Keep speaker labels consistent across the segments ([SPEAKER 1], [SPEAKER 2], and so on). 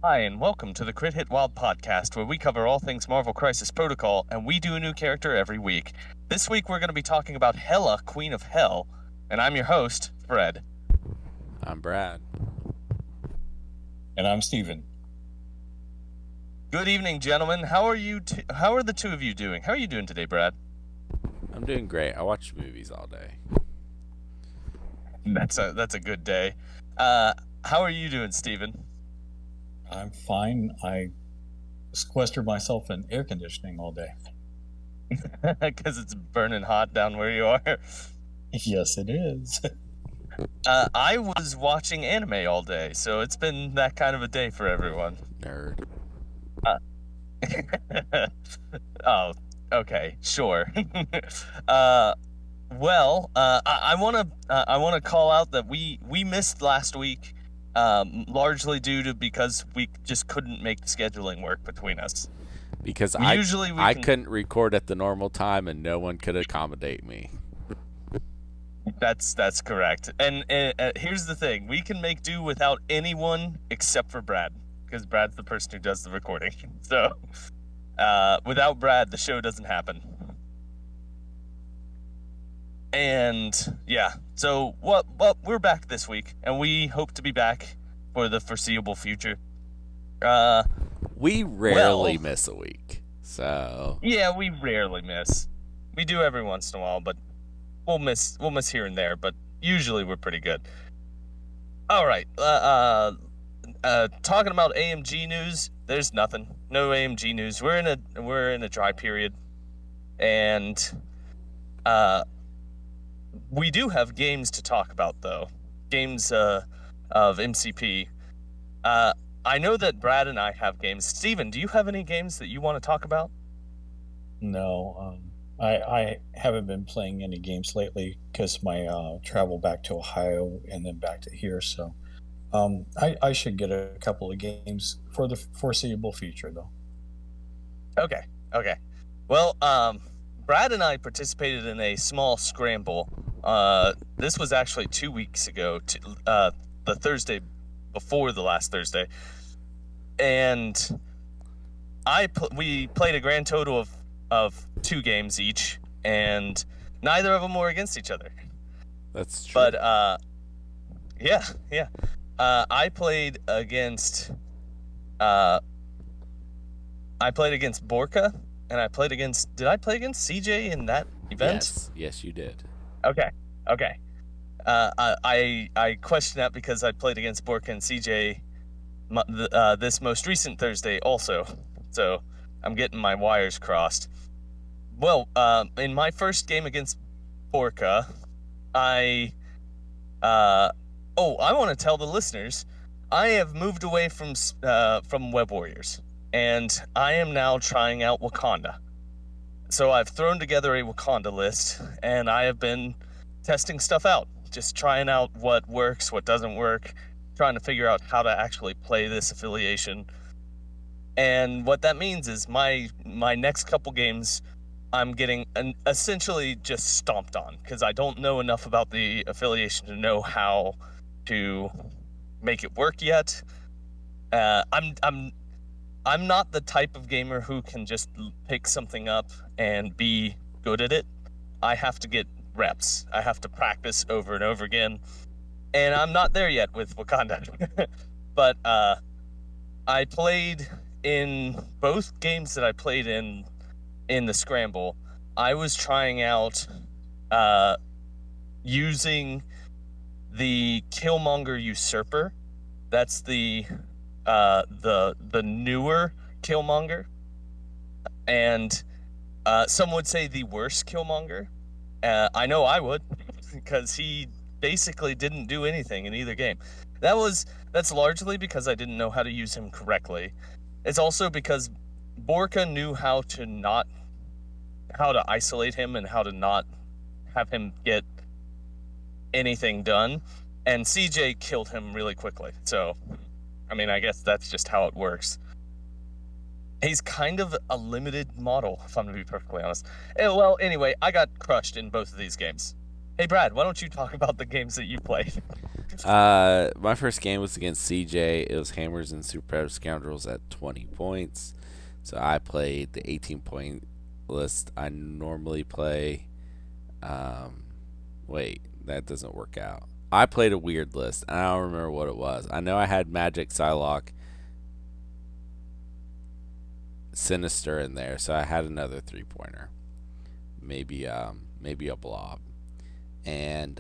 [SPEAKER 1] Hi, and welcome to the Crit Hit Wild podcast, where we cover all things Marvel Crisis Protocol, and we do a new character every week. This week, we're going to be talking about Hela, Queen of Hell, and I'm your host, Fred.
[SPEAKER 2] I'm Brad.
[SPEAKER 3] And I'm Steven.
[SPEAKER 1] Good evening, gentlemen. How are the two of you doing? How are you doing today, Brad?
[SPEAKER 2] I'm doing great. I watch movies all day.
[SPEAKER 1] That's a good day. How are you doing, Steven?
[SPEAKER 3] I'm fine. I sequestered myself in air conditioning all day.
[SPEAKER 1] Because it's burning hot down where you are.
[SPEAKER 3] Yes, it is.
[SPEAKER 1] I was watching anime all day, so it's been that kind of a day for everyone.
[SPEAKER 2] Nerd.
[SPEAKER 1] Oh, okay, sure. I want to call out that we missed last week, largely due to because we just couldn't make the scheduling work between us.
[SPEAKER 2] Because I couldn't record at the normal time and no one could accommodate me.
[SPEAKER 1] That's correct. And here's the thing: we can make do without anyone except for Brad, because Brad's the person who does the recording. So, without Brad, the show doesn't happen. And yeah, so we're back this week, and we hope to be back for the foreseeable future.
[SPEAKER 2] We rarely miss a week, so
[SPEAKER 1] yeah, we rarely miss. We do every once in a while, but we'll miss here and there. But usually we're pretty good. All right, talking about AMG news, there's nothing. No AMG news. We're in a dry period, and we do have games to talk about, though. Games of MCP. I know that Brad and I have games. Steven, do you have any games that you want to talk about?
[SPEAKER 3] No, I haven't been playing any games lately because my travel back to Ohio and then back to here. So I should get a couple of games for the foreseeable future, though.
[SPEAKER 1] Okay. Well, Brad and I participated in a small scramble. This was actually 2 weeks ago, the Thursday before the last Thursday, and we played a grand total of 2 games each, and neither of them were against each other.
[SPEAKER 2] That's true.
[SPEAKER 1] But yeah. I played against Borka, and I played against. Did I play against CJ in that event?
[SPEAKER 2] Yes, you did.
[SPEAKER 1] Okay. I question that because I played against Borka and CJ this most recent Thursday also, so I'm getting my wires crossed. Well, in my first game against Borka, I want to tell the listeners, I have moved away from Web Warriors, and I am now trying out Wakanda. So I've thrown together a Wakanda list, and I have been testing stuff out, just trying out what works, what doesn't work, trying to figure out how to actually play this affiliation. And what that means is my next couple games, I'm getting essentially just stomped on, because I don't know enough about the affiliation to know how to make it work yet. I'm not the type of gamer who can just pick something up and be good at it. I have to get reps. I have to practice over and over again. And I'm not there yet with Wakanda. But I played in both games that I played in the scramble. I was trying out using the Killmonger Usurper. That's the newer Killmonger, and some would say the worst Killmonger. I know I would, because he basically didn't do anything in either game. That's largely because I didn't know how to use him correctly. It's also because Borka knew how to isolate him and how to not have him get anything done, and CJ killed him really quickly. So, I mean, I guess that's just how it works. He's kind of a limited model, if I'm going to be perfectly honest. Well, anyway, I got crushed in both of these games. Hey, Brad, why don't you talk about the games that you played?
[SPEAKER 2] My first game was against CJ. It was Hammers and Super Scoundrels at 20 points. So I played the 18-point list I normally play. Wait, that doesn't work out. I played a weird list. I don't remember what it was. I know I had Magic, Psylocke, Sinister in there, so I had another 3-pointer. Maybe a blob. And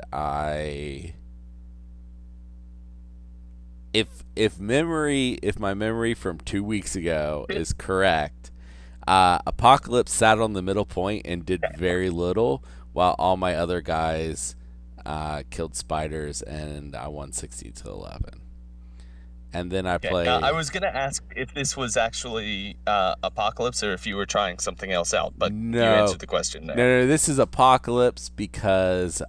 [SPEAKER 2] if my memory from 2 weeks ago is correct, Apocalypse sat on the middle point and did very little, while all my other guys killed spiders, and I won 60-11. And then I played.
[SPEAKER 1] I was gonna ask if this was actually Apocalypse or if you were trying something else out, but you answered the question there.
[SPEAKER 2] No, this is Apocalypse because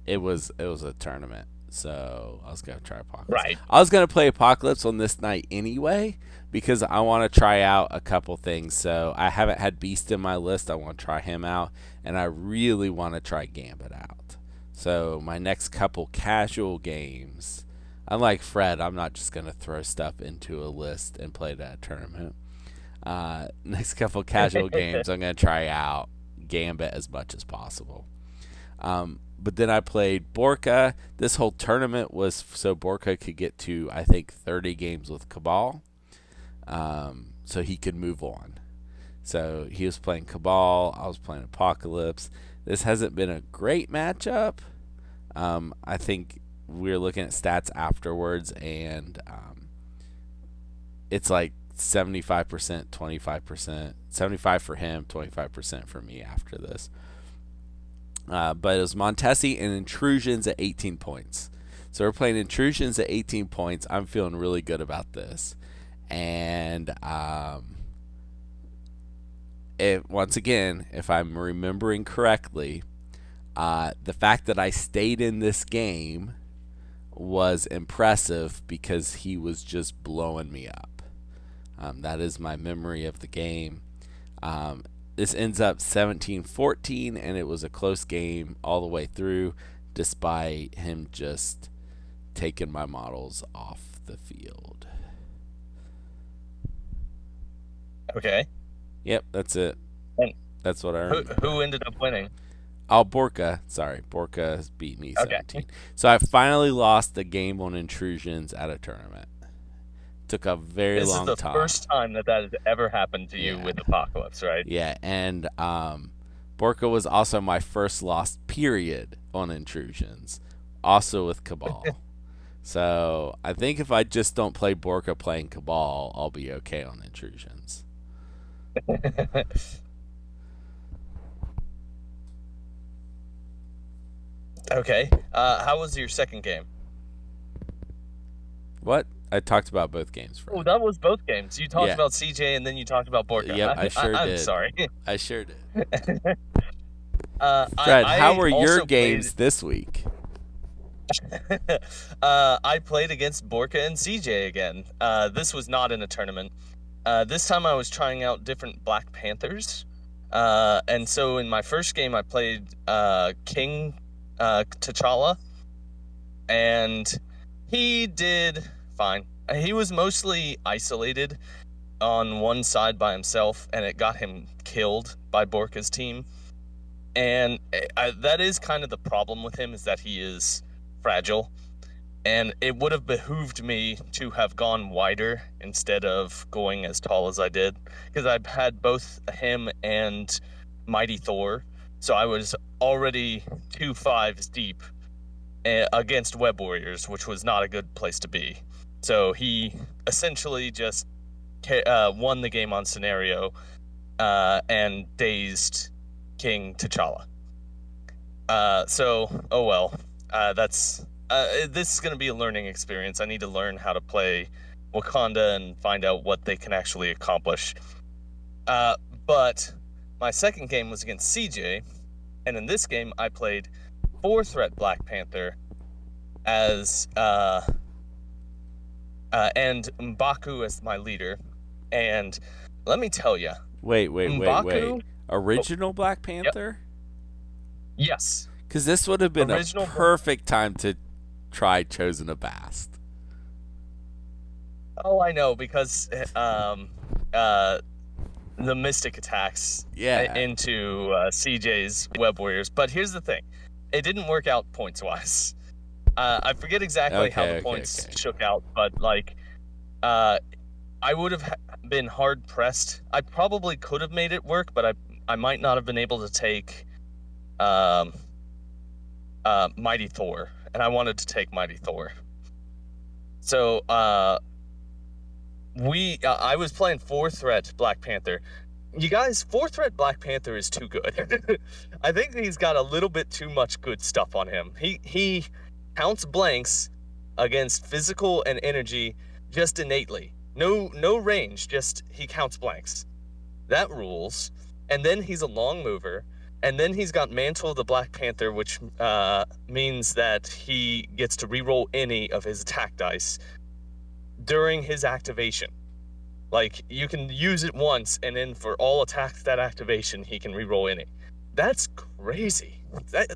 [SPEAKER 2] it was a tournament, so I was gonna try Apocalypse.
[SPEAKER 1] Right.
[SPEAKER 2] I was gonna play Apocalypse on this night anyway because I want to try out a couple things. So I haven't had Beast in my list. I want to try him out, and I really want to try Gambit out. So my next couple casual games. Unlike Fred, I'm not just going to throw stuff into a list and play that tournament. Next couple casual games, I'm going to try out Gambit as much as possible. But then I played Borka. This whole tournament was so Borka could get to, I think, 30 games with Cabal. So he could move on. So he was playing Cabal. I was playing Apocalypse. This hasn't been a great matchup. I think we're looking at stats afterwards, and it's like 75%, 25%, 75 for him, 25% for me after this. But it was Montesi and Intrusions at 18 points. So we're playing Intrusions at 18 points. I'm feeling really good about this. And once again, if I'm remembering correctly, the fact that I stayed in this game was impressive because he was just blowing me up. That is my memory of the game. This ends up 17-14, and it was a close game all the way through, despite him just taking my models off the field.
[SPEAKER 1] Okay.
[SPEAKER 2] Yep, that's it.
[SPEAKER 1] And
[SPEAKER 2] that's what I remember.
[SPEAKER 1] Who ended up winning?
[SPEAKER 2] Oh, Borka. Sorry, Borka beat me 17. Okay. So I finally lost a game on Intrusions at a tournament. Took a very long time.
[SPEAKER 1] This is the first time that has ever happened to you with Apocalypse, right?
[SPEAKER 2] Yeah, and Borka was also my first loss period on Intrusions, also with Cabal. So I think if I just don't play Borka playing Cabal, I'll be okay on Intrusions.
[SPEAKER 1] Okay. How was your second game?
[SPEAKER 2] What? I talked about both games.
[SPEAKER 1] Oh, that was both games. You talked about CJ and then you talked about Borka.
[SPEAKER 2] Yep, I sure did.
[SPEAKER 1] I'm sorry.
[SPEAKER 2] I sure did.
[SPEAKER 1] Fred,
[SPEAKER 2] how were your games this week?
[SPEAKER 1] I played against Borka and CJ again. This was not in a tournament. This time I was trying out different Black Panthers. And so in my first game I played King T'Challa, and he did fine. He was mostly isolated on one side by himself, and it got him killed by Borka's team. And that is kind of the problem with him, is that he is fragile. And it would have behooved me to have gone wider instead of going as tall as I did, because I had both him and Mighty Thor. So I was already 2 5s deep against Web Warriors, which was not a good place to be. So he essentially just won the game on scenario and dazed King T'Challa. So, oh well. That's this is going to be a learning experience. I need to learn how to play Wakanda and find out what they can actually accomplish. But my second game was against CJ, and in this game I played 4-threat Black Panther as and M'Baku as my leader. And let me tell you,
[SPEAKER 2] Wait. Original Black Panther?
[SPEAKER 1] Yes.
[SPEAKER 2] Because this would have been
[SPEAKER 1] Original
[SPEAKER 2] a perfect time to try Chosen of Bast.
[SPEAKER 1] Oh, I know, because the Mystic attacks
[SPEAKER 2] Yeah.
[SPEAKER 1] into CJ's Web Warriors. But here's the thing. It didn't work out points-wise. I forget exactly how the points shook out, but, like, I would have been hard-pressed. I probably could have made it work, but I might not have been able to take Mighty Thor, and I wanted to take Mighty Thor. So, I was playing 4-threat Black Panther. You guys, 4-threat Black Panther is too good. I think he's got a little bit too much good stuff on him. He counts blanks against physical and energy just innately. No range, just he counts blanks. That rules. And then he's a long mover. And then he's got Mantle of the Black Panther, which means that he gets to reroll any of his attack dice during his activation. Like, you can use it once, and then for all attacks that activation, he can reroll any. That's crazy.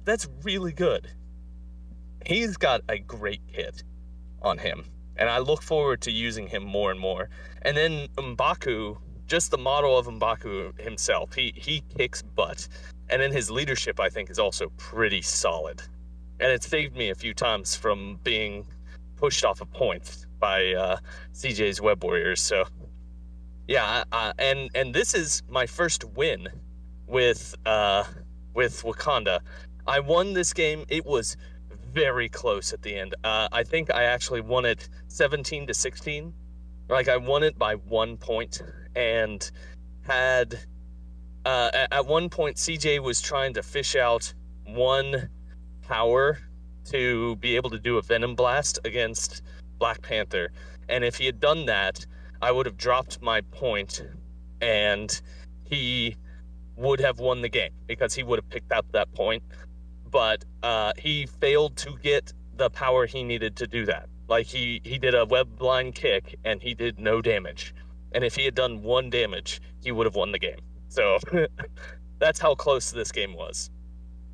[SPEAKER 1] That's really good. He's got a great kit on him, and I look forward to using him more and more. And then M'Baku, just the model of M'Baku himself, he kicks butt. And then his leadership, I think, is also pretty solid. And it saved me a few times from being pushed off of points by CJ's Web Warriors. So, yeah, and this is my first win with Wakanda. I won this game. It was very close at the end. I think I actually won it 17-16. Like, I won it by 1 point, and had at one point CJ was trying to fish out one power to be able to do a Venom Blast against Black Panther, and if he had done that, I would have dropped my point, and he would have won the game because he would have picked up that point. But he failed to get the power he needed to do that. Like, he did a web blind kick, and he did no damage. And if he had done 1 damage, he would have won the game. So that's how close this game was.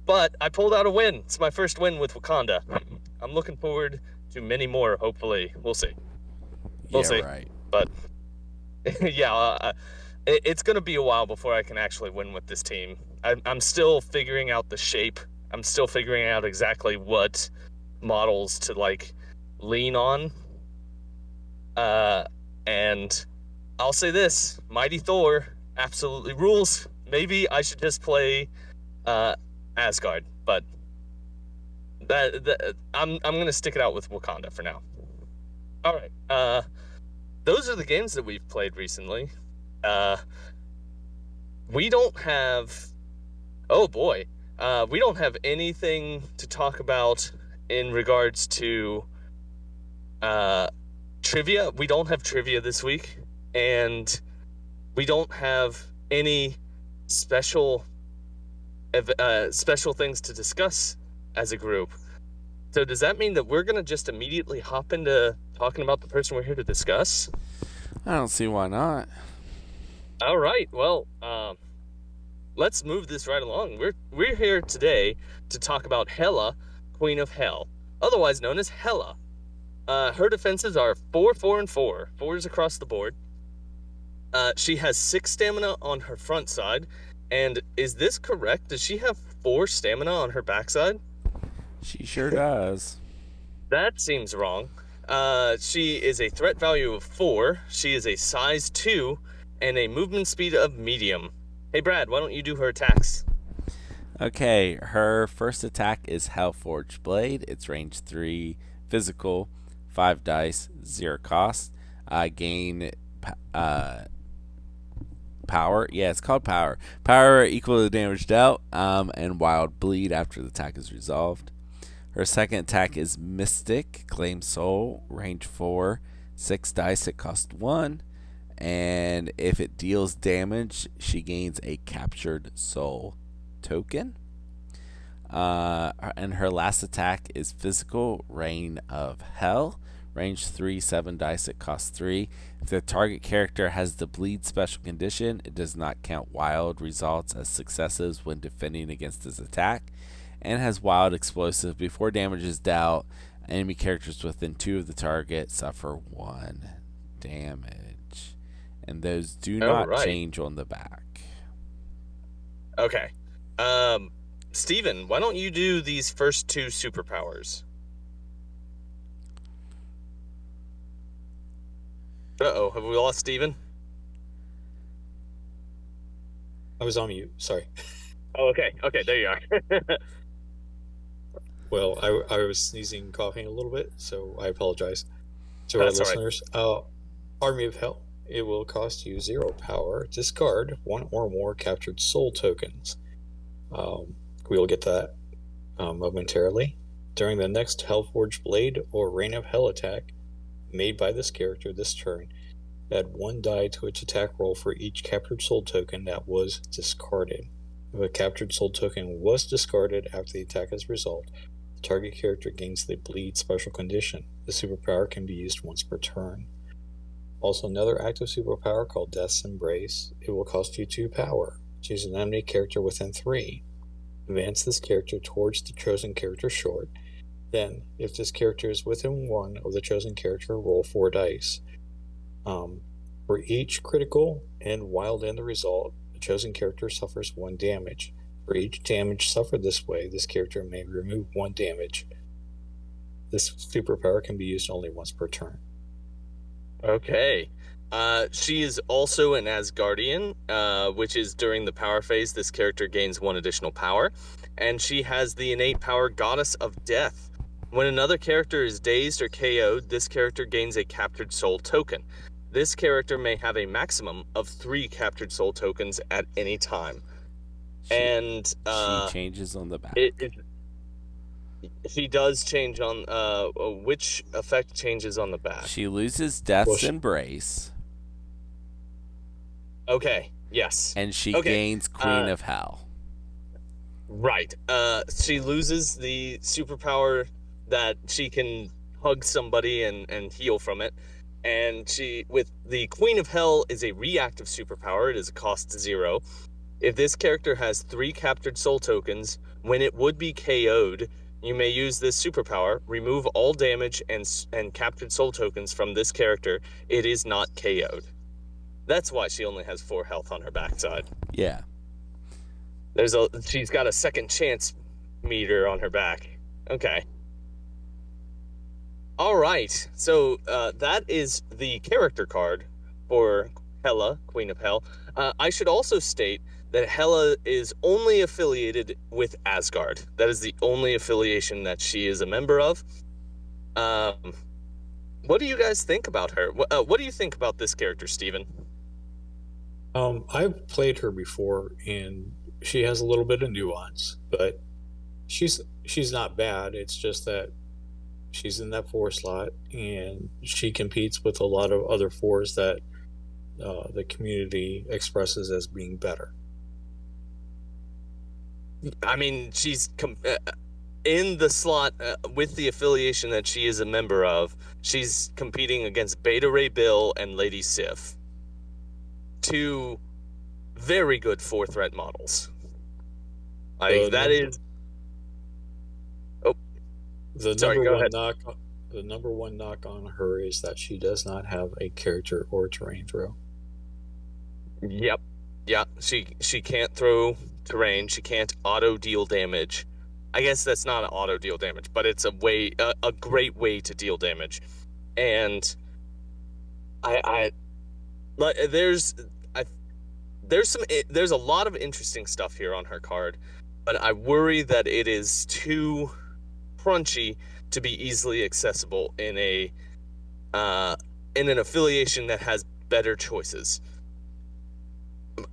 [SPEAKER 1] But I pulled out a win. It's my first win with Wakanda. I'm looking forward to many more, hopefully. We'll see. We'll see.
[SPEAKER 2] Right.
[SPEAKER 1] But, yeah, it's going to be a while before I can actually win with this team. I'm still figuring out the shape. I'm still figuring out exactly what models to, like, lean on. And I'll say this. Mighty Thor absolutely rules. Maybe I should just play Asgard, but I'm going to stick it out with Wakanda for now. All right. Those are the games that we've played recently. We don't have... Oh, boy. We don't have anything to talk about in regards to trivia. We don't have trivia this week, and we don't have any special things to discuss as a group. So does that mean that we're going to just immediately hop into talking about the person we're here to discuss?
[SPEAKER 2] I don't see why not.
[SPEAKER 1] All right. Well, let's move this right along. We're here today to talk about Hela, Queen of Hell, otherwise known as Hela. Her defenses are 4, 4, and 4. 4s across the board. She has 6 stamina on her front side. And is this correct? Does she have 4 stamina on her backside?
[SPEAKER 2] She sure does.
[SPEAKER 1] That seems wrong. She is a threat value of 4. She is a size 2 and a movement speed of medium. Hey, Brad, why don't you do her attacks?
[SPEAKER 2] Okay, her first attack is Hellforged Blade. It's range 3, physical, 5 dice, 0 cost. Gain power. Yeah, it's called power. Power equal to the damage dealt, and wild bleed after the attack is resolved. Her second attack is Mystic, claim soul, range 4, 6 dice, it costs 1. And if it deals damage, she gains a captured soul token. And her last attack is physical, Reign of Hell, range 3, 7 dice, it costs 3. If the target character has the bleed special condition, it does not count wild results as successes when defending against this attack. and has wild explosive. Before damage is dealt, enemy characters within 2 of the target suffer 1 damage. And those do
[SPEAKER 1] All
[SPEAKER 2] not
[SPEAKER 1] right.
[SPEAKER 2] change on the back.
[SPEAKER 1] Okay. Steven, why don't you do these first 2 superpowers? Uh-oh, have we lost Steven?
[SPEAKER 3] I was on mute. Sorry.
[SPEAKER 1] Oh, okay. Okay, there you are.
[SPEAKER 3] Well, I was sneezing, coughing a little bit, so I apologize to
[SPEAKER 1] That's
[SPEAKER 3] our
[SPEAKER 1] all right.
[SPEAKER 3] listeners. Army of Hell. It will cost you 0 power. Discard 1 or more captured soul tokens. We will get that momentarily. During the next Hellforged Blade or Reign of Hell attack made by this character this turn, add 1 die to its attack roll for each captured soul token that was discarded. If a captured soul token was discarded after the attack is resolved, the target character gains the Bleed special condition. The superpower can be used once per turn. Also, another active superpower called Death's Embrace. It will cost you 2 power. Choose an enemy character within 3. Advance this character towards the chosen character short. Then, if this character is within 1 of the chosen character, roll 4 dice. For each critical and wild end result, the chosen character suffers 1 damage. For each damage suffered this way, this character may remove 1 damage. This superpower can be used only once per turn.
[SPEAKER 1] Okay. She is also an Asgardian, which is during the power phase, this character gains 1 additional power. And she has the innate power Goddess of Death. When another character is dazed or KO'd, this character gains a captured soul token. This character may have a maximum of 3 captured soul tokens at any time.
[SPEAKER 2] She changes on the back.
[SPEAKER 1] She does change on which effect changes on the back?
[SPEAKER 2] She loses Death's Embrace.
[SPEAKER 1] Okay, yes.
[SPEAKER 2] And she gains Queen of Hell.
[SPEAKER 1] Right. She loses the superpower that she can hug somebody and heal from it. And she, with the Queen of Hell, is a reactive superpower. It is a cost 0. If this character has 3 captured soul tokens, when it would be KO'd, you may use this superpower, remove all damage and captured soul tokens from this character. It is not KO'd. That's why she only has 4 health on her backside.
[SPEAKER 2] Yeah.
[SPEAKER 1] She's got a second chance meter on her back. Okay. All right. So that is the character card for Hela, Queen of Hell. I should also state that Hela is only affiliated with Asgard. That is the only affiliation that she is a member of. What do you guys think about her? What do you think about this character, Steven?
[SPEAKER 3] I've played her before, and she has a little bit of nuance, but she's not bad. It's just that she's in that 4 slot, and she competes with a lot of other 4s that the community expresses as being better.
[SPEAKER 1] I mean, she's in the slot with the affiliation that she is a member of. She's competing against Beta Ray Bill and Lady Sif. 2 very good 4-threat models. That is. Oh, sorry. Go ahead.
[SPEAKER 3] The number one knock on her is that she does not have a character or terrain throw.
[SPEAKER 1] Yep. Yeah. She can't throw terrain. She can't auto deal damage. I guess that's not an auto deal damage, but it's a great way to deal damage. And there's a lot of interesting stuff here on her card, but I worry that it is too crunchy to be easily accessible in an affiliation that has better choices.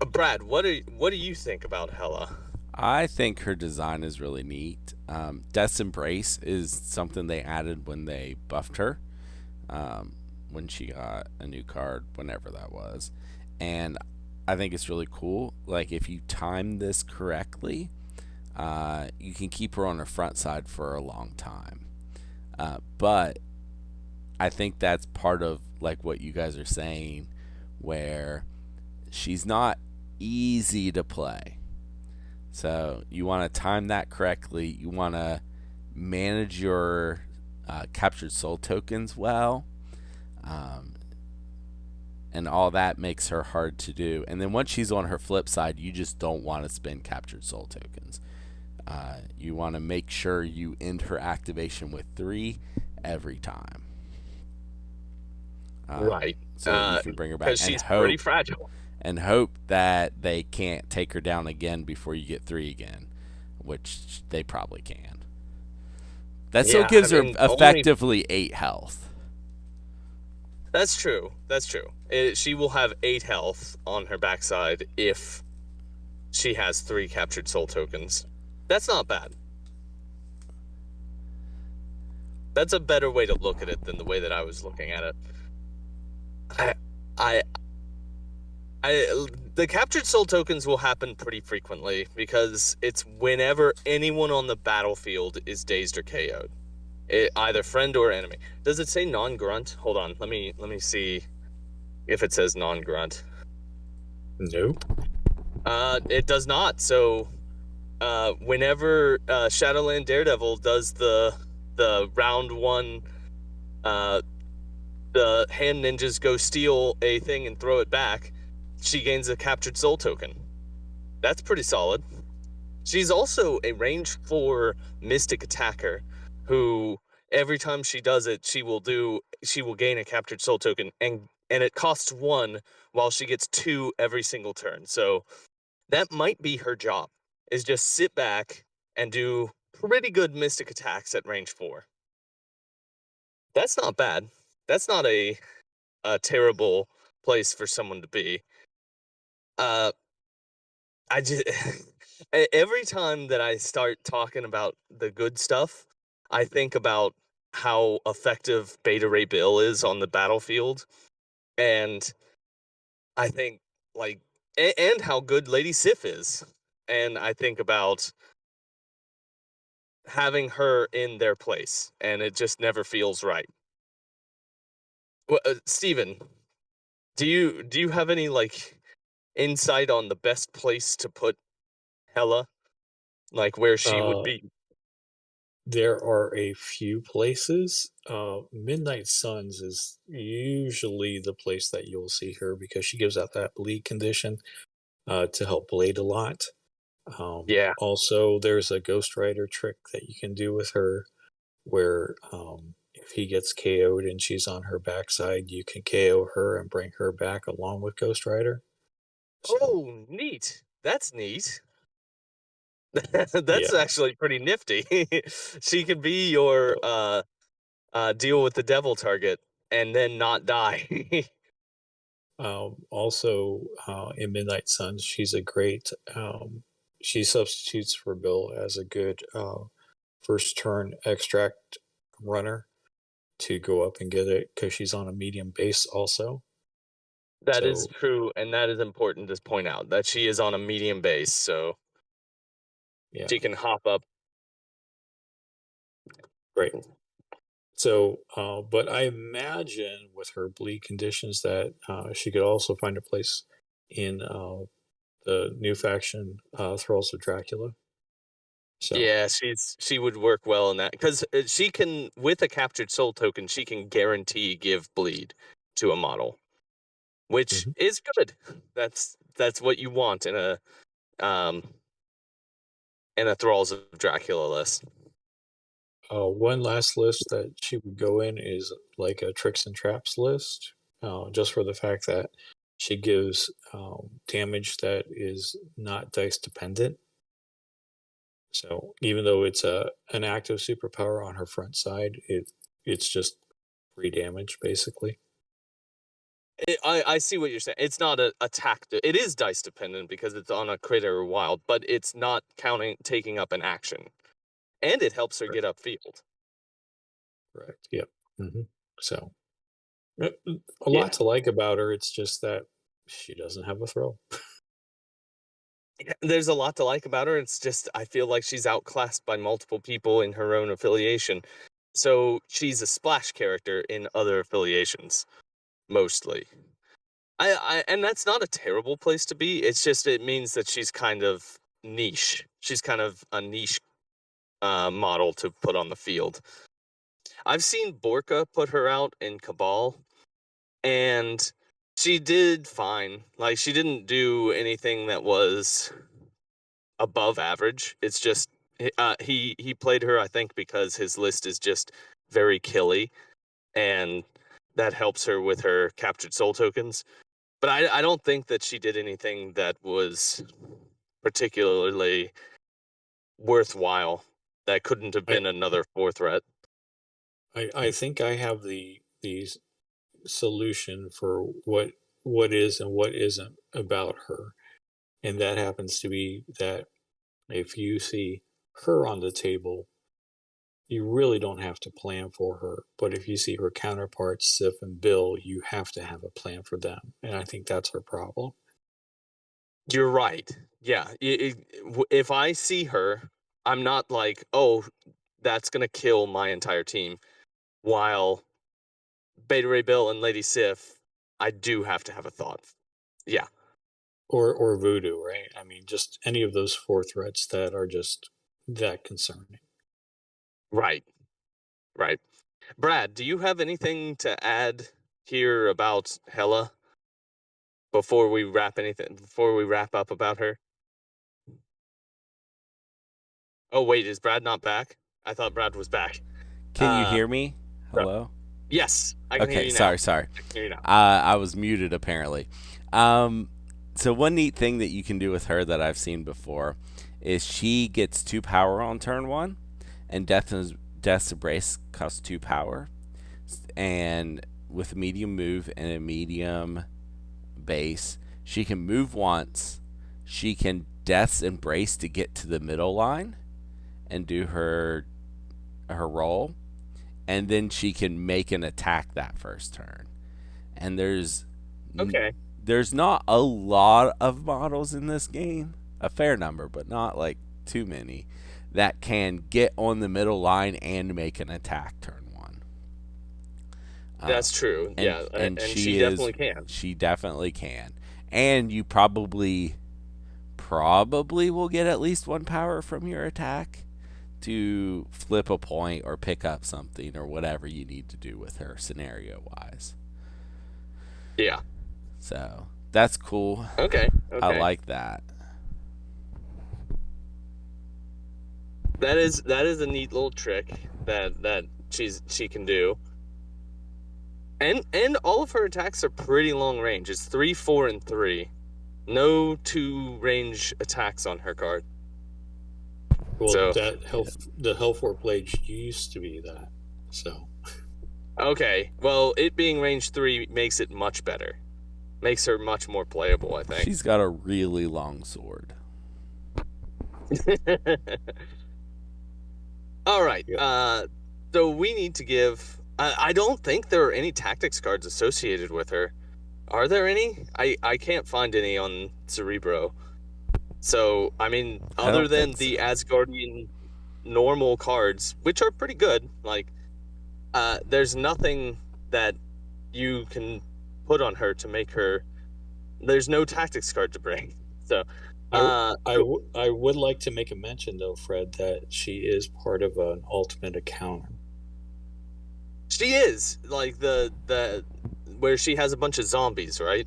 [SPEAKER 1] Brad, what do you think about Hela?
[SPEAKER 2] I think her design is really neat. Death's Embrace is something they added when they buffed her, when she got a new card, whenever that was. And I think it's really cool. Like, if you time this correctly, you can keep her on her front side for a long time. But I think that's part of, like, what you guys are saying, where she's not easy to play. So you want to time that correctly. You want to manage your captured soul tokens well. Um, and all that makes her hard to do. And then once she's on her flip side, you just don't want to spend captured soul tokens. You want to make sure you end her activation with 3 every time.
[SPEAKER 1] Right.
[SPEAKER 2] So that you can bring her back
[SPEAKER 1] Because she's pretty fragile.
[SPEAKER 2] And hope that they can't take her down again before you get 3 again, which they probably can. That still gives her effectively 8 health.
[SPEAKER 1] That's true. That's true. She will have 8 health on her backside if she has 3 captured soul tokens. That's not bad. That's a better way to look at it than the way that I was looking at it. The captured soul tokens will happen pretty frequently because it's whenever anyone on the battlefield is dazed or KO'd. Either friend or enemy. Does it say non-grunt? Hold on, let me see if it says non-grunt.
[SPEAKER 3] Nope.
[SPEAKER 1] It does not. So, whenever Shadowland Daredevil does the round 1, the hand ninjas go steal a thing and throw it back, she gains a captured soul token. That's pretty solid. She's also a range 4 mystic attacker who every time she does it, she will gain a captured soul token, and it costs 1 while she gets 2 every single turn. So that might be her job, is just sit back and do pretty good mystic attacks at range 4. That's not bad. That's not a terrible place for someone to be. I just every time that I start talking about the good stuff, I think about how effective Beta Ray Bill is on the battlefield, and I think like and how good Lady Sif is, and I think about having her in their place, and it just never feels right. Well, Steven, do you have any like insight on the best place to put Hela, like where she would be?
[SPEAKER 3] There are a few places. Midnight Suns is usually the place that you'll see her because she gives out that bleed condition to help blade a lot.
[SPEAKER 1] Yeah.
[SPEAKER 3] Also, there's a Ghost Rider trick that you can do with her where if he gets KO'd and she's on her backside, you can KO her and bring her back along with Ghost Rider. So,
[SPEAKER 1] Oh, neat. That's neat. That's
[SPEAKER 3] yeah.
[SPEAKER 1] actually pretty nifty. She could be your deal with the devil target and then not die.
[SPEAKER 3] Also, in Midnight Suns, she's a great. She substitutes for Bill as a good first turn extract runner to go up and get it because she's on a medium base also.
[SPEAKER 1] That is
[SPEAKER 3] So
[SPEAKER 1] true, and that is important to point out that she is on a medium base, so
[SPEAKER 3] yeah,
[SPEAKER 1] she can hop up.
[SPEAKER 3] great. So, but I imagine with her bleed conditions that she could also find a place in the new faction, Thralls of Dracula. So,
[SPEAKER 1] Yeah, she would work well in that because she can, with a captured soul token, she can guarantee give bleed to a model, which
[SPEAKER 3] mhm.
[SPEAKER 1] is good. That's what you want um in a Thralls of Dracula list.
[SPEAKER 3] One last list that she would go in is like a tricks and traps list, just for the fact that she gives damage that is not dice dependent. So even though it's an active superpower on her front side, it's just free damage basically.
[SPEAKER 1] I see what you're saying. It's not a attack. It is dice dependent because it's on a critter or wild, but it's not taking up an action, and it helps her
[SPEAKER 3] Correct.
[SPEAKER 1] get upfield.
[SPEAKER 3] Correct. Yep. So a
[SPEAKER 1] Yeah.
[SPEAKER 3] lot to like about her. It's just that she doesn't have a throw.
[SPEAKER 1] There's a lot to like about her. It's just I feel like she's outclassed by multiple people in her own affiliation. So she's a splash character in other affiliations, mostly. And that's not a terrible place to be. It's just it means that she's kind of niche. She's kind of a niche model to put on the field. I've seen Borka put her out in Cabal, and she did fine. Like, she didn't do anything that was above average. It's just he played her, I think, because his list is just very killy, and that helps her with her captured soul tokens. But I don't think that she did anything that was particularly worthwhile. That couldn't have been another 4 threat.
[SPEAKER 3] I think I have the solution for what is and what isn't about her, and that happens to be that if you see her on the table, you really don't have to plan for her. But if you see her counterparts, Sif and Bill, you have to have a plan for them, and I think that's her problem.
[SPEAKER 1] You're right. Yeah. If I see her, I'm not like, oh, that's going to kill my entire team. While Beta Ray Bill and Lady Sif, I do have to have a thought. Yeah.
[SPEAKER 3] Or Voodoo, right? I mean, just any of those 4 threats that are just that concerning.
[SPEAKER 1] Right. Right. Brad, do you have anything to add here about Hela before we wrap up about her? Oh, wait, is Brad not back? I thought Brad was back.
[SPEAKER 2] Can you hear me? Hello?
[SPEAKER 1] Yes, I can hear you now.
[SPEAKER 2] Sorry.
[SPEAKER 1] I can hear you now.
[SPEAKER 2] I was muted apparently. So one neat thing that you can do with her that I've seen before is she gets 2 power on turn 1, and Death's Embrace costs 2 power. And with a medium move and a medium base, she can move once. She can Death's Embrace to get to the middle line and do her roll, and then she can make an attack that first turn. And there's not a lot of models in this game, a fair number, but not like too many, that can get on the middle line and make an attack turn 1.
[SPEAKER 1] That's true. And she definitely can.
[SPEAKER 2] She definitely can. And you probably will get at least 1 power from your attack to flip a point or pick up something or whatever you need to do with her scenario wise.
[SPEAKER 1] Yeah.
[SPEAKER 2] So that's cool.
[SPEAKER 1] Okay.
[SPEAKER 2] I like that.
[SPEAKER 1] That is a neat little trick that she can do. And all of her attacks are pretty long range. It's 3, 4, and 3. No 2 range attacks on her card.
[SPEAKER 3] Well, the Hellfork Blade used to be that. So.
[SPEAKER 1] Okay. Well, it being range 3 makes it much better. Makes her much more playable, I think.
[SPEAKER 2] She's got a really long sword.
[SPEAKER 1] All right. So we need to give... I don't think there are any tactics cards associated with her. Are there any? I can't find any on Cerebro. So, I mean, other than the Asgardian normal cards, which are pretty good, like, there's nothing that you can put on her to make her... There's no tactics card to bring. So,
[SPEAKER 3] I would like to make a mention, though, Fred, that she is part of an ultimate encounter.
[SPEAKER 1] She is, like, the where she has a bunch of zombies, right?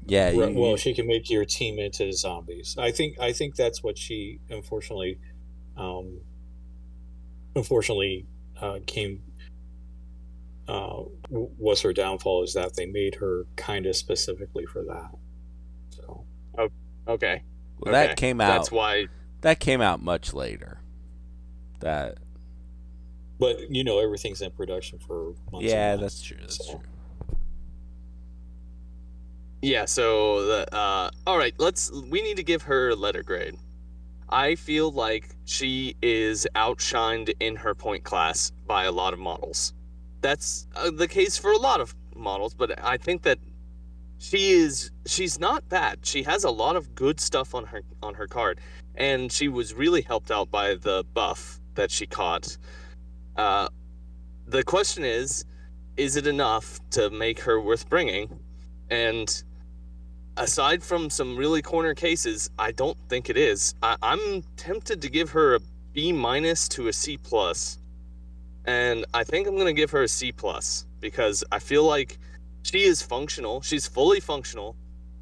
[SPEAKER 2] Yeah.
[SPEAKER 3] Well, she can make your team into zombies. I think that's what she unfortunately came was her downfall, is that they made her kind of specifically for that. So.
[SPEAKER 1] Oh, okay.
[SPEAKER 2] Well, that came out.
[SPEAKER 1] That's why
[SPEAKER 2] that came out much later. But
[SPEAKER 3] everything's in production for months.
[SPEAKER 2] Yeah,
[SPEAKER 3] and
[SPEAKER 2] that's true. That's true.
[SPEAKER 1] Yeah, so all right, we need to give her a letter grade. I feel like she is outshined in her point class by a lot of models. That's the case for a lot of models, but I think that she's not bad. She has a lot of good stuff on her card, and she was really helped out by the buff that she caught. The question is it enough to make her worth bringing? And aside from some really corner cases, I don't think it is. I'm tempted to give her a B- to a C+, and I think I'm going to give her a C+, because I feel like she is functional. She's fully functional.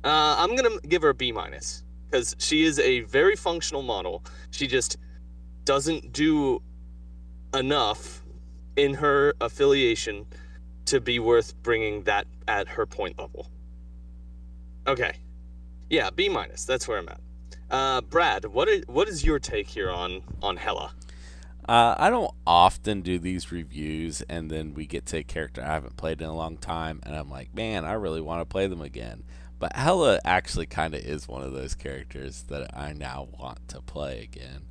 [SPEAKER 1] I'm going to give her a B-, because she is a very functional model. She just doesn't do enough in her affiliation to be worth bringing that at her point level. Okay. Yeah, B-. That's where I'm at. Brad, what is your take here on Hela?
[SPEAKER 2] I don't often do these reviews, and then we get to a character I haven't played in a long time, and I'm like, man, I really want to play them again. But Hela actually kind of is one of those characters that I now want to play again.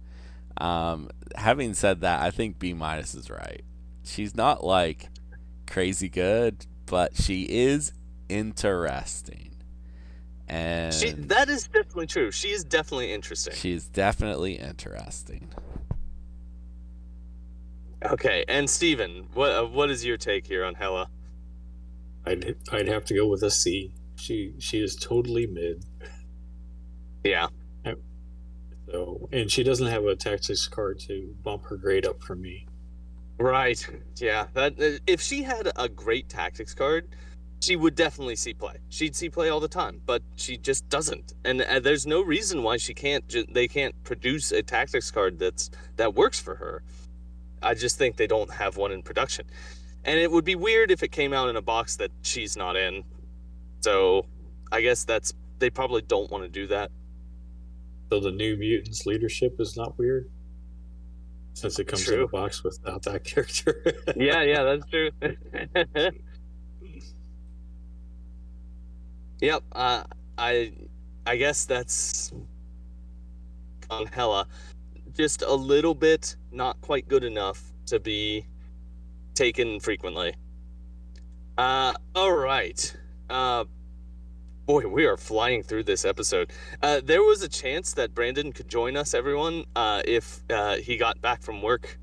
[SPEAKER 2] Having said that, I think B- is right. She's not like crazy good, but she is interesting. And
[SPEAKER 1] that is definitely true. She is definitely interesting.
[SPEAKER 2] She's definitely interesting.
[SPEAKER 1] Okay, and Steven, what is your take here on Hela?
[SPEAKER 3] I'd have to go with a C. She is totally mid.
[SPEAKER 1] Yeah.
[SPEAKER 3] So, and she doesn't have a tactics card to bump her grade up for me.
[SPEAKER 1] Right. Yeah. That if she had a great tactics card, she would definitely see play. She'd see play all the time, but she just doesn't. And there's no reason why she can't. They can't produce a tactics card that works for her. I just think they don't have one in production. And it would be weird if it came out in a box that she's not in. So I guess they probably don't want to do that.
[SPEAKER 3] So the New Mutants leadership is not weird? Since it comes in a box without that character.
[SPEAKER 1] Yeah, that's true. Yep. I guess that's on Hela. Just a little bit not quite good enough to be taken frequently. All right. Boy, we are flying through this episode. There was a chance that Brandon could join us, everyone, if he got back from work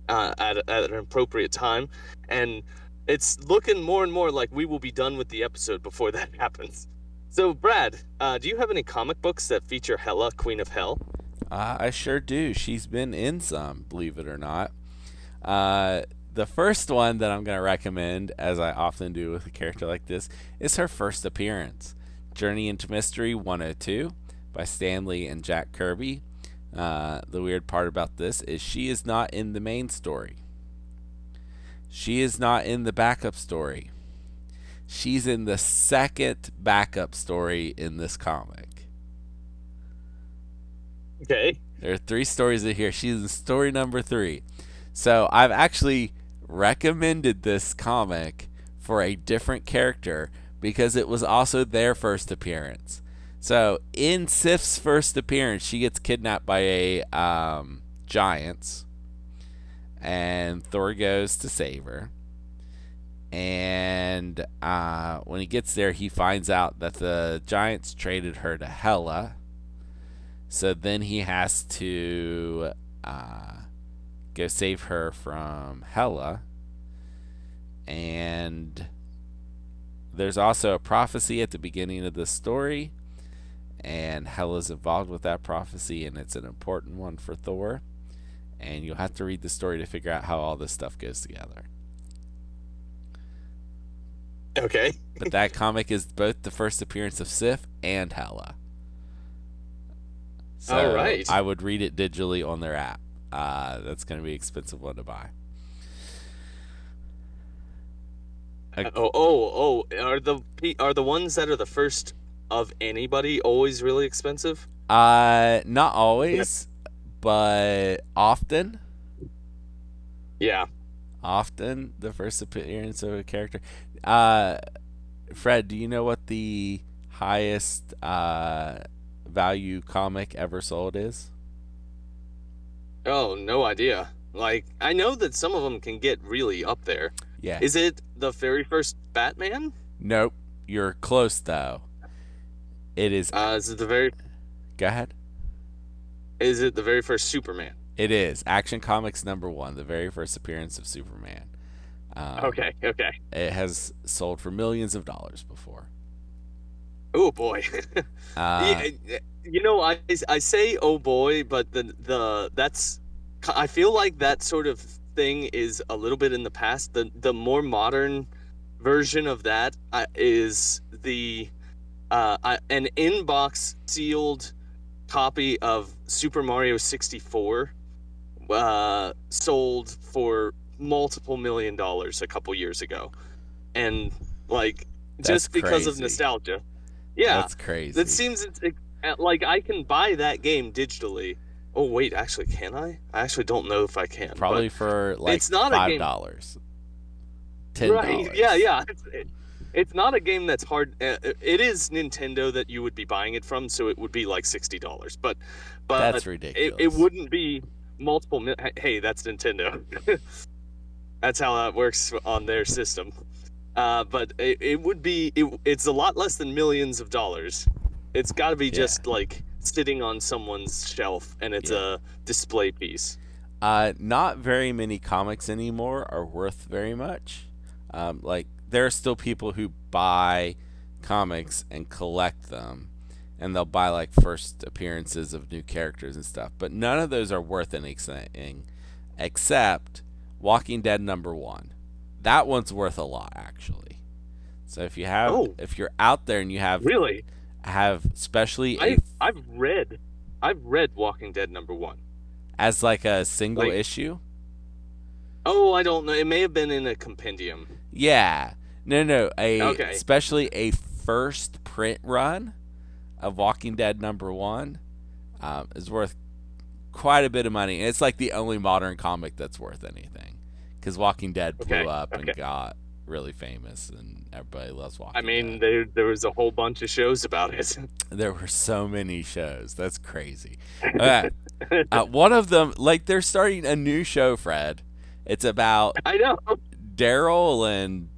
[SPEAKER 1] at an appropriate time. And it's looking more and more like we will be done with the episode before that happens. So, Brad, do you have any comic books that feature Hela, Queen of Hell?
[SPEAKER 2] I sure do. She's been in some, believe it or not. The first one that I'm going to recommend, as I often do with a character like this, is her first appearance. Journey into Mystery 102 by Stan Lee and Jack Kirby. The weird part about this is she is not in the main story. She is not in the backup story. She's in the second backup story in this comic.
[SPEAKER 1] Okay.
[SPEAKER 2] There are 3 stories in here. She's in story number 3. So I've actually recommended this comic for a different character because it was also their first appearance. So in Sif's first appearance, she gets kidnapped by a giants, and Thor goes to save her. And when he gets there, he finds out that the giants traded her to Hela. So then he has to go save her from Hela. And there's also a prophecy at the beginning of the story. And Hela's involved with that prophecy, and it's an important one for Thor. And you'll have to read the story to figure out how all this stuff goes together.
[SPEAKER 1] Okay.
[SPEAKER 2] But that comic is both the first appearance of Sif and Hela. So
[SPEAKER 1] all right.
[SPEAKER 2] I would read it digitally on their app. That's going to be an expensive one to buy.
[SPEAKER 1] Are the ones that are the first of anybody always really expensive?
[SPEAKER 2] Not always, but often.
[SPEAKER 1] Yeah.
[SPEAKER 2] Often the first appearance of a character. Fred, do you know what the highest value comic ever sold is?
[SPEAKER 1] Oh, no idea. Like, I know that some of them can get really up there.
[SPEAKER 2] Yeah.
[SPEAKER 1] Is it the very first Batman?
[SPEAKER 2] Nope. You're close, though. It is...
[SPEAKER 1] Is it the very...
[SPEAKER 2] Go ahead.
[SPEAKER 1] Is it the very first Superman?
[SPEAKER 2] It is. Action Comics #1, the very first appearance of Superman.
[SPEAKER 1] Okay.
[SPEAKER 2] It has sold for millions of dollars before.
[SPEAKER 1] Oh boy.
[SPEAKER 2] Uh,
[SPEAKER 1] Yeah, I say oh boy, but I feel like that sort of thing is a little bit in the past. The more modern version of that is an inbox sealed copy of Super Mario 64 sold for multiple $1 million a couple years ago. And like
[SPEAKER 2] that's
[SPEAKER 1] just because of
[SPEAKER 2] crazy.
[SPEAKER 1] nostalgia. Yeah,
[SPEAKER 2] That's
[SPEAKER 1] that
[SPEAKER 2] crazy.
[SPEAKER 1] seems like I can buy that game digitally. Oh wait, actually, can I? I actually don't know if I can, but
[SPEAKER 2] Probably for like
[SPEAKER 1] it's not a game,
[SPEAKER 2] $5,
[SPEAKER 1] right? Yeah,
[SPEAKER 2] $10.
[SPEAKER 1] yeah. It's not a game that's hard. It is Nintendo that you would be buying it from, so it would be like $60. But
[SPEAKER 2] That's
[SPEAKER 1] it
[SPEAKER 2] ridiculous.
[SPEAKER 1] wouldn't be multiple. Hey, that's Nintendo. That's how that works on their system. But it would be it's a lot less than millions of dollars. It's got to be
[SPEAKER 2] Yeah.
[SPEAKER 1] just like sitting on someone's shelf and it's
[SPEAKER 2] Yeah.
[SPEAKER 1] a display piece.
[SPEAKER 2] Not very many comics anymore are worth very much. Like there are still people who buy comics and collect them, and they'll buy like first appearances of new characters and stuff. But none of those are worth anything, except Walking Dead #1. That one's worth a lot actually. So
[SPEAKER 1] Oh,
[SPEAKER 2] if you're out there and you
[SPEAKER 1] really?
[SPEAKER 2] have especially
[SPEAKER 1] I I've read Walking Dead #1.
[SPEAKER 2] as like a single
[SPEAKER 1] Like,
[SPEAKER 2] issue.
[SPEAKER 1] oh, I don't know. It may have been in a compendium.
[SPEAKER 2] Yeah. No,
[SPEAKER 1] Okay.
[SPEAKER 2] especially a first print run of Walking Dead #1 is worth quite a bit of money. And it's like the only modern comic that's worth anything because Walking Dead blew
[SPEAKER 1] Okay.
[SPEAKER 2] up and
[SPEAKER 1] Okay.
[SPEAKER 2] got really famous, and everybody loves
[SPEAKER 1] I
[SPEAKER 2] Walking
[SPEAKER 1] mean,
[SPEAKER 2] Dead.
[SPEAKER 1] there was a whole bunch of shows about it.
[SPEAKER 2] There were so many shows. That's crazy. Okay. One of them, like, they're starting a new show, Fred. It's about
[SPEAKER 1] I know.
[SPEAKER 2] Daryl and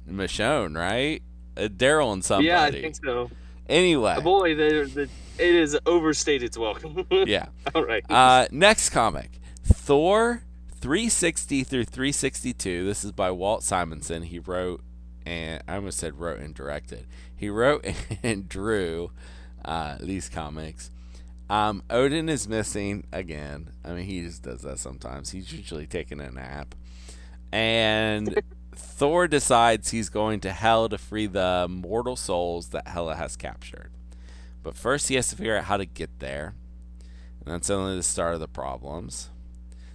[SPEAKER 2] Michonne, right? Daryl and
[SPEAKER 1] Yeah, I think
[SPEAKER 2] somebody.
[SPEAKER 1] so.
[SPEAKER 2] Anyway,
[SPEAKER 1] Boy, it is overstayed its welcome.
[SPEAKER 2] yeah.
[SPEAKER 1] All right.
[SPEAKER 2] Next comic, Thor 360 through 362. This is by Walt Simonson. He wrote and I almost said wrote and directed. He wrote and drew these comics. Odin is missing again. I mean, he just does that sometimes. He's usually taking a nap. And Thor decides he's going to Hell to free the mortal souls that Hela has captured. But first, he has to figure out how to get there. And that's only the start of the problems.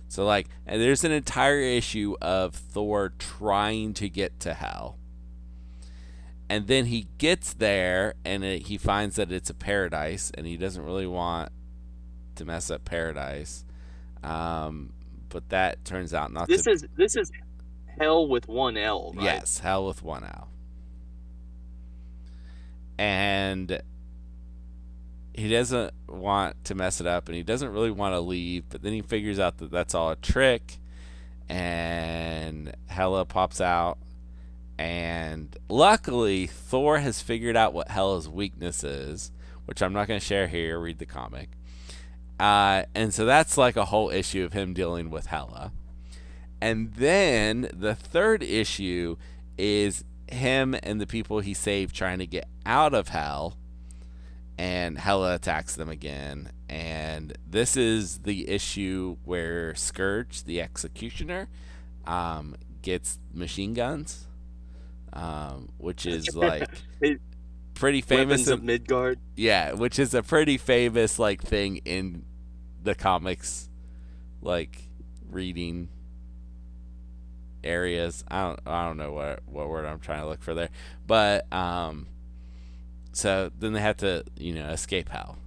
[SPEAKER 2] So, like, and there's an entire issue of Thor trying to get to Hell. And then he gets there and he finds that it's a paradise, and he doesn't really want to mess up paradise. But that turns out not to.
[SPEAKER 1] This is Hell with one L, right?
[SPEAKER 2] Yes, Hell with one L. And he doesn't want to mess it up, and he doesn't really want to leave, but then he figures out that that's all a trick, and Hela pops out, and luckily Thor has figured out what Hela's weakness is, which I'm not going to share here. Read the comic. And so that's like a whole issue of him dealing with Hela. And then the third issue is him and the people he saved trying to get out of Hell, and Hela attacks them again. And this is the issue where Scourge, the executioner, gets machine guns, which is like pretty famous.
[SPEAKER 1] Weapons of Midgard.
[SPEAKER 2] Yeah, which is a pretty famous like thing in the comics, like reading areas. I don't know what word I'm trying to look for there, but so then they have to escape Hell,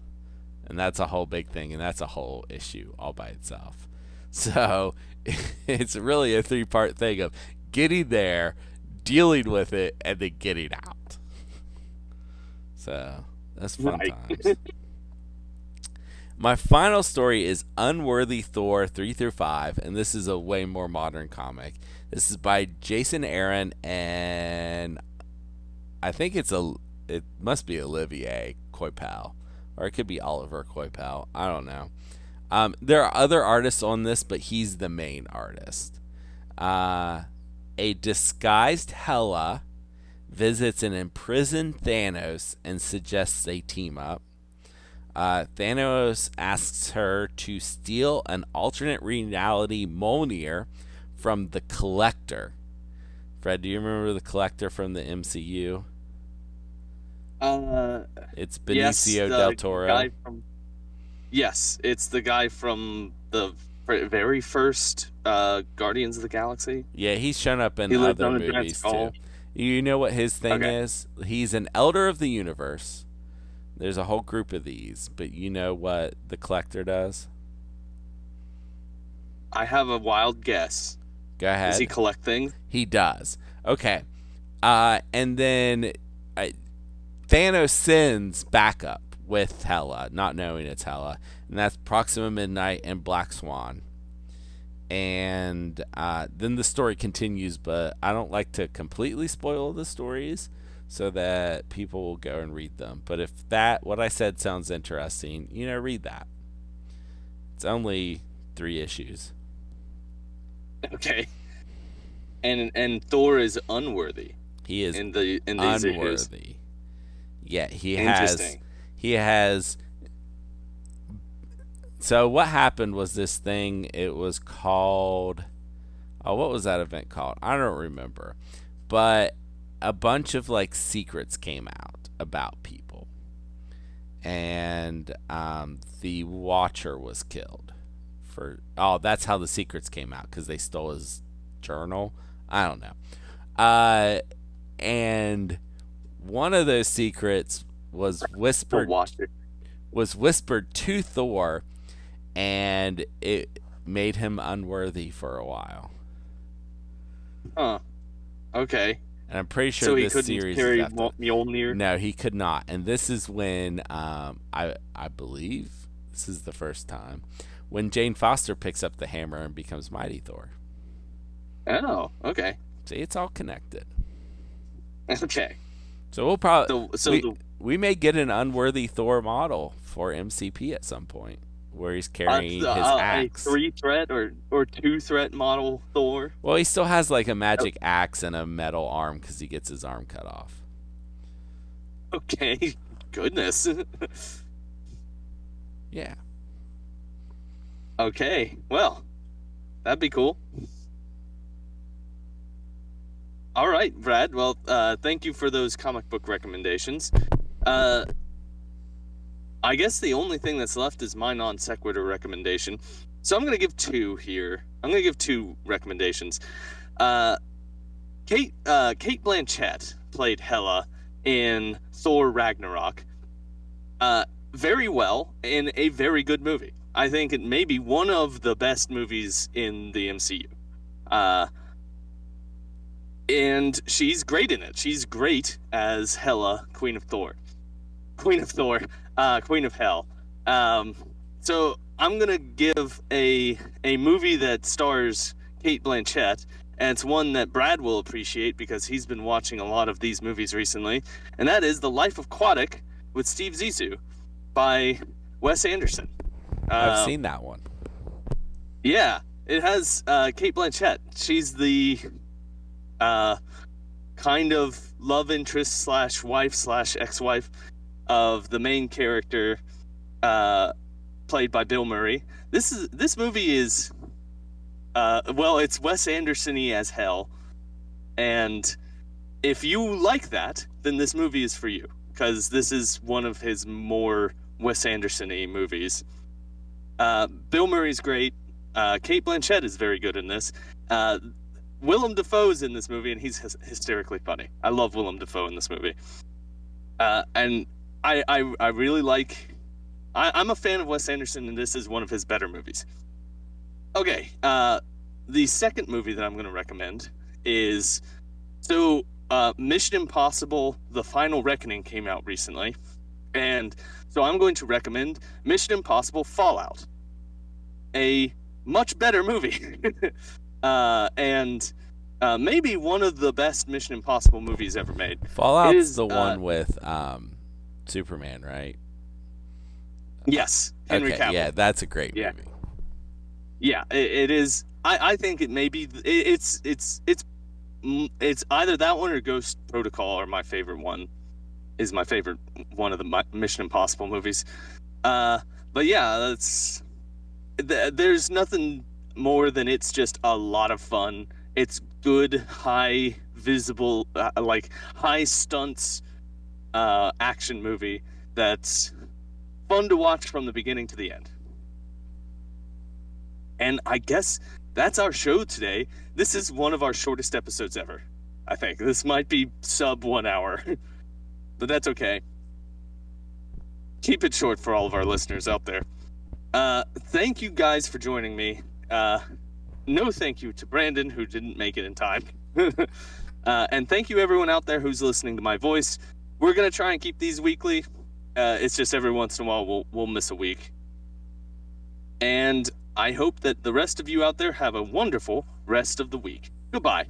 [SPEAKER 2] and that's a whole big thing, and that's a whole issue all by itself. So it's really a 3-part thing of getting there, dealing with it, and then getting out. So that's fun times. My final story is Unworthy Thor 3 through 5, and this is a way more modern comic. This is by Jason Aaron, and I think it must be Olivier Coipel, or it could be Oliver Coipel. I don't know. There are other artists on this, but he's the main artist. A disguised Hela visits an imprisoned Thanos and suggests they team up. Thanos asks her to steal an alternate reality Mjolnir from the Collector. Fred, do you remember the Collector from the MCU? It's Benicio del Toro.
[SPEAKER 1] Yes, it's the guy from the very first Guardians of the Galaxy.
[SPEAKER 2] Yeah, he's shown up in
[SPEAKER 1] He lived
[SPEAKER 2] other
[SPEAKER 1] on a giant
[SPEAKER 2] movies
[SPEAKER 1] skull.
[SPEAKER 2] too. You know what his thing
[SPEAKER 1] Okay.
[SPEAKER 2] is? He's an elder of the universe. There's a whole group of these, but you know what the Collector does?
[SPEAKER 1] I have a wild guess.
[SPEAKER 2] Go ahead.
[SPEAKER 1] Does he collect things?
[SPEAKER 2] He does. Okay. And then Thanos sends backup with Hela, not knowing it's Hela, and that's Proxima Midnight and Black Swan. And then the story continues, but I don't like to completely spoil the stories so that people will go and read them. But if what I said sounds interesting, read that. It's only 3 issues.
[SPEAKER 1] Okay. And Thor is unworthy.
[SPEAKER 2] He is
[SPEAKER 1] in these
[SPEAKER 2] unworthy.
[SPEAKER 1] issues.
[SPEAKER 2] Yeah, he
[SPEAKER 1] Interesting.
[SPEAKER 2] has. So what happened was this thing. It was called. Oh, what was that event called? I don't remember. But a bunch of secrets came out about people, and the Watcher was killed. That's how the secrets came out, because they stole his journal. I don't know. And one of those secrets was whispered to Thor, and it made him unworthy for a while.
[SPEAKER 1] Huh. Okay.
[SPEAKER 2] And I'm pretty sure
[SPEAKER 1] So he
[SPEAKER 2] this
[SPEAKER 1] couldn't
[SPEAKER 2] series
[SPEAKER 1] carry
[SPEAKER 2] is after.
[SPEAKER 1] Mjolnir?
[SPEAKER 2] No, he could not. And this is when I believe this is the first time when Jane Foster picks up the hammer and becomes Mighty Thor.
[SPEAKER 1] Oh, okay.
[SPEAKER 2] See, it's all connected.
[SPEAKER 1] Okay.
[SPEAKER 2] So we'll probably we may get an unworthy Thor model for MCP at some point, where he's carrying his axe.
[SPEAKER 1] A 3-threat or 2-threat model Thor.
[SPEAKER 2] Well, he still has a magic axe and a metal arm because he gets his arm cut off.
[SPEAKER 1] Okay. Goodness.
[SPEAKER 2] Yeah.
[SPEAKER 1] Okay. Well, that'd be cool. All right, Brad. Well, thank you for those comic book recommendations. I guess the only thing that's left is my non sequitur recommendation. So I'm going to give 2 here. I'm going to give 2 recommendations. Kate Blanchett played Hela in Thor Ragnarok very well in a very good movie. I think it may be one of the best movies in the MCU. And she's great in it. She's great as Hela, Queen of Hell. So I'm gonna give a movie that stars Kate Blanchett, and it's one that Brad will appreciate because he's been watching a lot of these movies recently, and that is The Life Aquatic with Steve Zissou by Wes Anderson.
[SPEAKER 2] I've seen that one.
[SPEAKER 1] Yeah, it has Kate Blanchett. She's the kind of love interest / wife / ex-wife of the main character, played by Bill Murray. This movie is, it's Wes Anderson-y as hell, and if you like that, then this movie is for you, because this is one of his more Wes Anderson-y movies. Bill Murray's great. Kate Blanchett is very good in this. Willem Dafoe's in this movie, and he's hysterically funny. I love Willem Dafoe in this movie. And I really like... I'm a fan of Wes Anderson, and this is one of his better movies. Okay, the second movie that I'm going to recommend is... So, Mission Impossible: The Final Reckoning came out recently, and so I'm going to recommend Mission Impossible Fallout. A much better movie. And maybe one of the best Mission Impossible movies ever made.
[SPEAKER 2] Fallout's the one with Superman, right?
[SPEAKER 1] Yes, Henry Cavill.
[SPEAKER 2] Yeah, that's a great movie.
[SPEAKER 1] Yeah, it is. I think it may be. It's it's either that one or Ghost Protocol are my favorite one. Is my favorite one of the Mission Impossible movies. But yeah, there's nothing more than it's just a lot of fun. It's good, high visible, like high stunts action movie that's fun to watch from the beginning to the end. And I guess that's our show today. This is one of our shortest episodes ever, I think. This might be sub 1 hour, but that's okay. Keep it short for all of our listeners out there. Thank you guys for joining me. No thank you to Brandon, who didn't make it in time. And thank you everyone out there who's listening to my voice. We're going to try and keep these weekly. It's just every once in a while we'll miss a week. And I hope that the rest of you out there have a wonderful rest of the week. Goodbye.